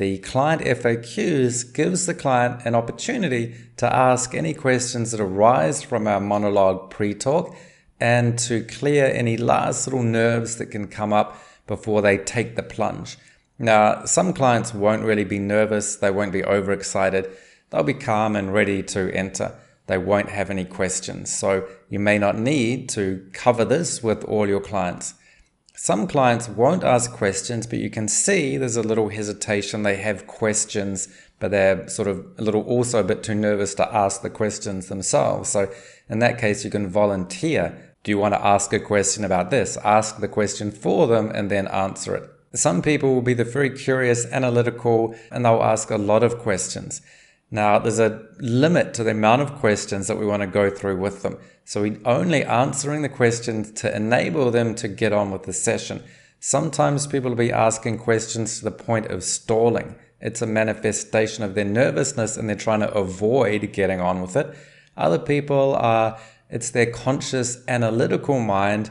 The client FAQs gives the client an opportunity to ask any questions that arise from our monologue pre-talk and to clear any last little nerves that can come up before they take the plunge. Now, some clients won't really be nervous, they won't be overexcited, they'll be calm and ready to enter. They won't have any questions, so you may not need to cover this with all your clients. Some clients won't ask questions, but you can see there's a little hesitation. They have questions, but they're sort of also a bit too nervous to ask the questions themselves. So in that case, you can volunteer. Do you want to ask a question about this? Ask the question for them and then answer it. Some people will be the very curious, analytical, and they'll ask a lot of questions. Now, there's a limit to the amount of questions that we want to go through with them. So we're only answering the questions to enable them to get on with the session. Sometimes people will be asking questions to the point of stalling. It's a manifestation of their nervousness and they're trying to avoid getting on with it. Other people it's their conscious analytical mind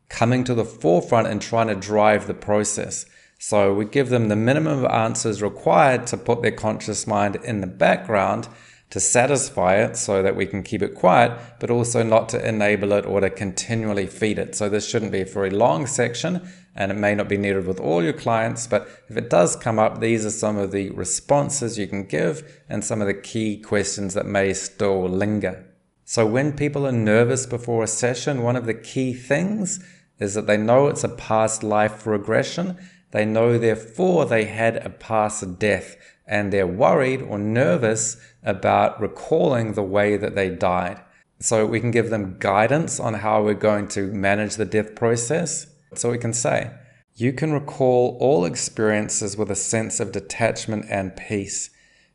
coming to the forefront and trying to drive the process. So we give them the minimum of answers required to put their conscious mind in the background to satisfy it so that we can keep it quiet, but also not to enable it or to continually feed it. So this shouldn't be a very long section and it may not be needed with all your clients, but if it does come up, these are some of the responses you can give and some of the key questions that may still linger. So when people are nervous before a session, one of the key things is that they know it's a past life regression. They know, therefore, they had a past death and they're worried or nervous about recalling the way that they died. So we can give them guidance on how we're going to manage the death process. So we can say, you can recall all experiences with a sense of detachment and peace.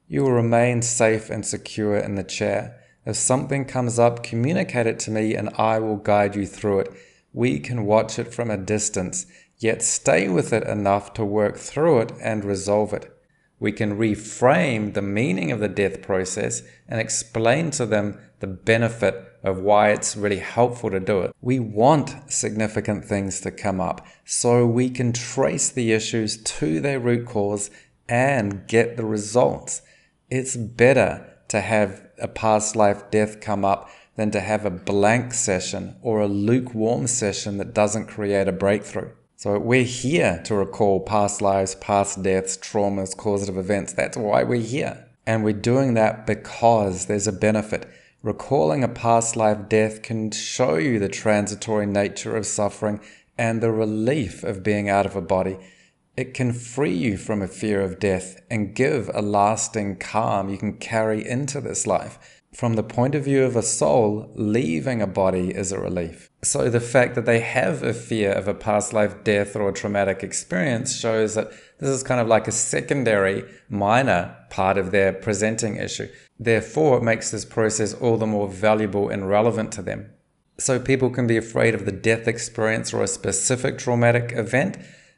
You will remain safe and secure in the chair. If something comes up, communicate it to me and I will guide you through it. We can watch it from a distance, yet stay with it enough to work through it and resolve it. We can reframe the meaning of the death process and explain to them the benefit of why it's really helpful to do it. We want significant things to come up so we can trace the issues to their root cause and get the results. It's better to have a past life death come up than to have a blank session or a lukewarm session that doesn't create a breakthrough. So we're here to recall past lives, past deaths, traumas, causative events. That's why we're here. And we're doing that because there's a benefit. Recalling a past life death can show you the transitory nature of suffering and the relief of being out of a body. It can free you from a fear of death and give a lasting calm you can carry into this life. From the point of view of a soul, leaving a body is a relief. So the fact that they have a fear of a past life death or a traumatic experience shows that this is kind of like a secondary, minor part of their presenting issue. Therefore, it makes this process all the more valuable and relevant to them. So people can be afraid of the death experience or a specific traumatic event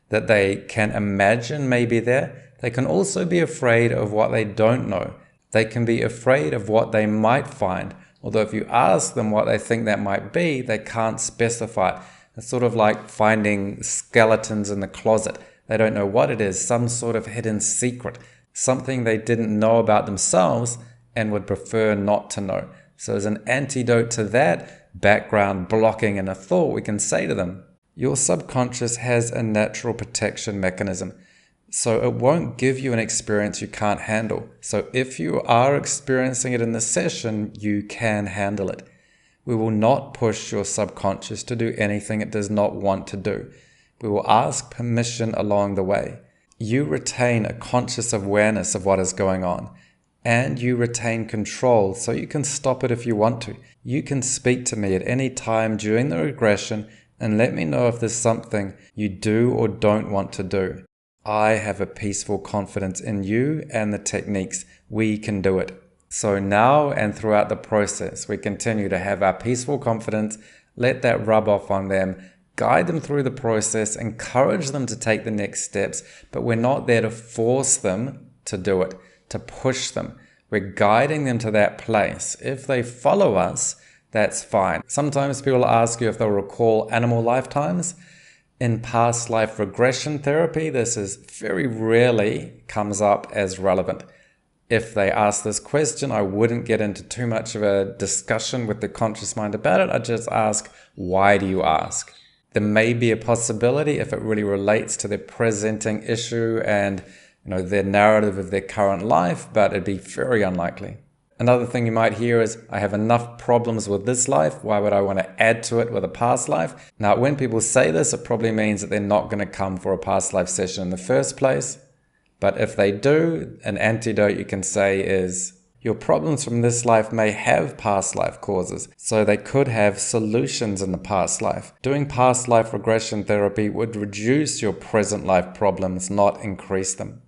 that they can imagine may be there. They can also be afraid of what they don't know. They can be afraid of what they might find, although if you ask them what they think that might be, they can't specify it. It's sort of like finding skeletons in the closet. They don't know what it is, some sort of hidden secret, something they didn't know about themselves and would prefer not to know. So as an antidote to that background blocking in a thought, we can say to them, your subconscious has a natural protection mechanism. So it won't give you an experience you can't handle. So if you are experiencing it in the session, you can handle it. We will not push your subconscious to do anything it does not want to do. We will ask permission along the way. You retain a conscious awareness of what is going on, and you retain control so you can stop it if you want to. You can speak to me at any time during the regression and let me know if there's something you do or don't want to do. I have a peaceful confidence in you and the techniques. We can do it. So now and throughout the process, we continue to have our peaceful confidence, let that rub off on them, guide them through the process, encourage them to take the next steps, but we're not there to force them to do it, to push them. We're guiding them to that place. If they follow us, that's fine. Sometimes people ask you if they'll recall animal lifetimes. In past life regression therapy, this is very rarely comes up as relevant. If they ask this question, I wouldn't get into too much of a discussion with the conscious mind about it. I'd just ask, why do you ask? There may be a possibility if it really relates to their presenting issue and their narrative of their current life, but it'd be very unlikely. Another thing you might hear is, I have enough problems with this life, why would I want to add to it with a past life? Now, when people say this, it probably means that they're not going to come for a past life session in the first place. But if they do, an antidote you can say is, your problems from this life may have past life causes, so they could have solutions in the past life. Doing past life regression therapy would reduce your present life problems, not increase them.